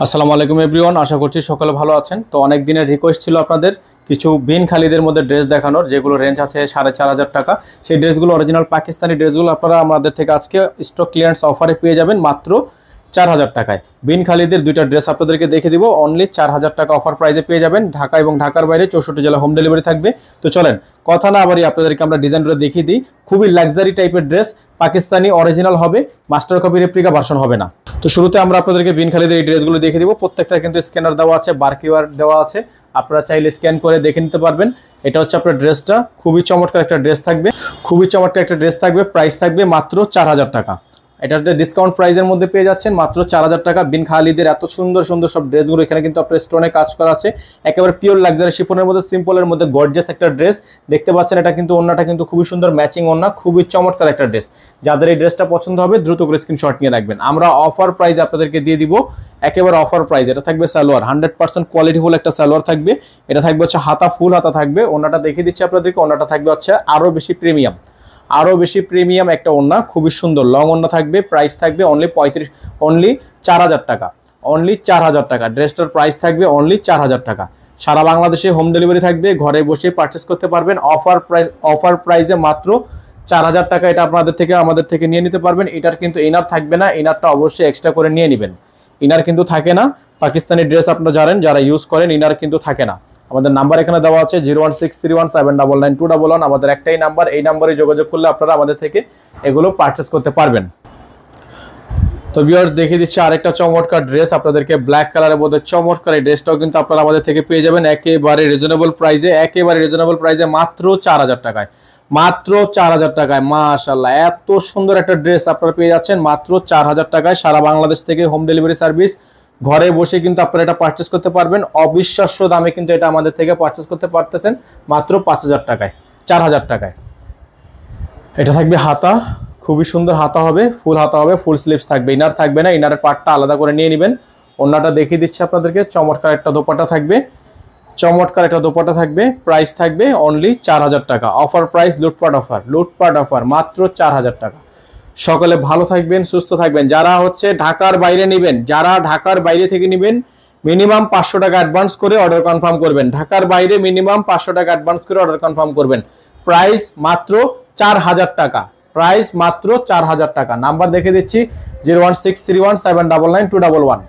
আসসালামু আলাইকুম এভরিওয়ান, আশা করছি সকলে ভালো আছেন। তো অনেক দিনের রিকোয়েস্ট ছিল আপনাদের কিছু বিন খালিদের মধ্যে ড্রেস দেখানোর, যেগুলো রেঞ্জ আছে 4,500 টাকা। সেই ড্রেসগুলো অরিজিনাল পাকিস্তানি ড্রেসগুলো আপনারা আমাদের থেকে আজকে স্টক ক্লিয়ারেন্স অফারে পেয়ে যাবেন মাত্র 4,000 টাকায়। বিন খালিদের দুইটা ড্রেস আপনাদেরকে দেখে দিব, অনলি 4,000 টাকা অফার প্রাইসে পেয়ে যাবেন। ঢাকা এবং ঢাকার বাইরে 64 জেলা হোম ডেলিভারি থাকবে। তো চলেন কথা না আবারই আপনাদেরকে আমরা ডিজাইনটা দেখিয়ে দিই। খুবই লাক্সারি টাইপের ড্রেস, পাকিস্তানি অরিজিনাল হবে, মাস্টার কপি রেপ্লিকা ভার্সন হবে না। তো শুরুতে আমরা আপনাদেরকে বিন খালিদের এই ড্রেসগুলো দেখিয়ে দিব। প্রত্যেকটা কিন্তু স্ক্যানার দেওয়া আছে, বারকিউআর দেওয়া আছে, আপনারা চাইলে স্ক্যান করে দেখে নিতে পারবেন। এটা হচ্ছে আপনার ড্রেসটা, খুবই চমৎকার একটা ড্রেস থাকবে, খুবই চমৎকার একটা ড্রেস থাকবে। প্রাইস থাকবে মাত্র 4,000 টাকা। এটা ডিসকাউন্ট প্রাইসের মধ্যে পেয়ে যাচ্ছেন মাত্র 4,000 টাকা। বিন খালিদের এত সুন্দর সুন্দর সব ড্রেসগুলো এখানে কিন্তু আপনার স্টোনে কাজ করা আছে, একেবারে পিওর লাক্সারি শিফনের মধ্যে, সিম্পলের মধ্যে গর্জিয়াস একটা ড্রেস দেখতে পাচ্ছেন। এটা কিন্তু ওন্নাটা কিন্তু খুবই সুন্দর ম্যাচিং ওন্না, খুবই চমৎকার একটা ড্রেস। যাদের এই ড্রেসটা পছন্দ হবে দ্রুত করে স্ক্রিনশট নিয়ে রাখবেন। আমরা অফার প্রাইস আপনাদেরকে দিয়ে দিব, একেবারে অফার প্রাইস। এটা থাকবে সালোয়ার, 100% কোয়ালিটিফুল একটা সালোয়ার থাকবে। এটা থাকবে হচ্ছে হাতা, ফুল হাতা থাকবে। ওন্নাটা দেখিয়ে দিচ্ছি আপনাদেরকে। ওন্নাটা থাকবে হচ্ছে আরো বেশি প্রিমিয়াম, আরো বেশি প্রিমিয়াম একটা ওন্না, খুবই সুন্দর লং ওন্না থাকবে। প্রাইস থাকবে অনলি 4,000 টাকা, অনলি 4,000 টাকা। ড্রেসটার প্রাইস থাকবে অনলি 4,000 টাকা। সারা বাংলাদেশে হোম ডেলিভারি থাকবে, ঘরে বসে পারচেস করতে পারবেন। অফার প্রাইসে মাত্র 4,000 টাকা। এটা আমাদের থেকে নিয়ে নিতে পারবেন। এটার কিন্তু ইনার থাকবে না, ইনারটা অবশ্যই এক্সট্রা করে নিয়ে নেবেন। ইনার কিন্তু থাকে না, পাকিস্তানি ড্রেস আপনারা জানেন যারা ইউজ করেন, ইনার কিন্তু থাকে না। আমাদের নাম্বার এখানে দেওয়া আছে 01631799211। আমাদের একটাই নাম্বার, এই নাম্বারে যোগাযোগ করলে আপনারা আমাদের থেকে এগুলো পারচেস করতে পারবেন। তো ভিউয়ার্স দেখিয়ে দিচ্ছি আরেকটা চমৎকার ড্রেস আপনাদেরকে, ব্ল্যাক কালারের মধ্যে চমৎকার। এই ড্রেসটাও কিন্তু আপনারা আমাদের থেকে পেয়ে যাবেন একেবারে রিজনেবল প্রাইসে, মাত্র 4,000 টাকায়, মাত্র 4,000 টাকায়। মাশাআল্লাহ, এত সুন্দর একটা ড্রেস আপনারা পেয়ে যাচ্ছেন মাত্র 4,000 টাকায়। সারা বাংলাদেশ থেকে হোম ডেলিভারি সার্ভিস, ঘরে বসে কিন্তু আপনারা এটা পারচেস করতে পারবেন। অবিশ্বাস্য দামে কিন্তু এটা আমাদের থেকে পারচেস করতে পারতেছেন মাত্র 5,000 টাকায়, 4,000 টাকায়। এটা থাকবে হাতা, খুবই সুন্দর হাতা হবে, ফুল হাতা হবে, ফুল স্লিভস থাকবে, ইনার থাকবে না, ইনারের পার্টটা আলাদা করে নিয়ে নেবেন। ওন্নাটা দেখিয়ে দিচ্ছি আপনাদেরকে, চমৎকার একটা দোপাট্টা থাকবে, চমৎকার একটা দোপাট্টা থাকবে। প্রাইস থাকবে অনলি 4,000 টাকা। অফার প্রাইস, লুটপাট অফার, মাত্র 4,000 টাকা। সকলে ভালো থাকবেন, সুস্থ থাকবেন। যারা হচ্ছে ঢাকার বাইরে নেবেন, যারা ঢাকার বাইরে থেকে নেবেন, মিনিমাম 500 টাকা অ্যাডভান্স করে অর্ডার কনফার্ম করবেন। ঢাকার বাইরে মিনিমাম 500 টাকা অ্যাডভান্স করে অর্ডার কনফার্ম করবেন। প্রাইস মাত্র 4,000 টাকা, প্রাইস মাত্র 4,000 টাকা। নাম্বার দেখে দিচ্ছি 01631799211।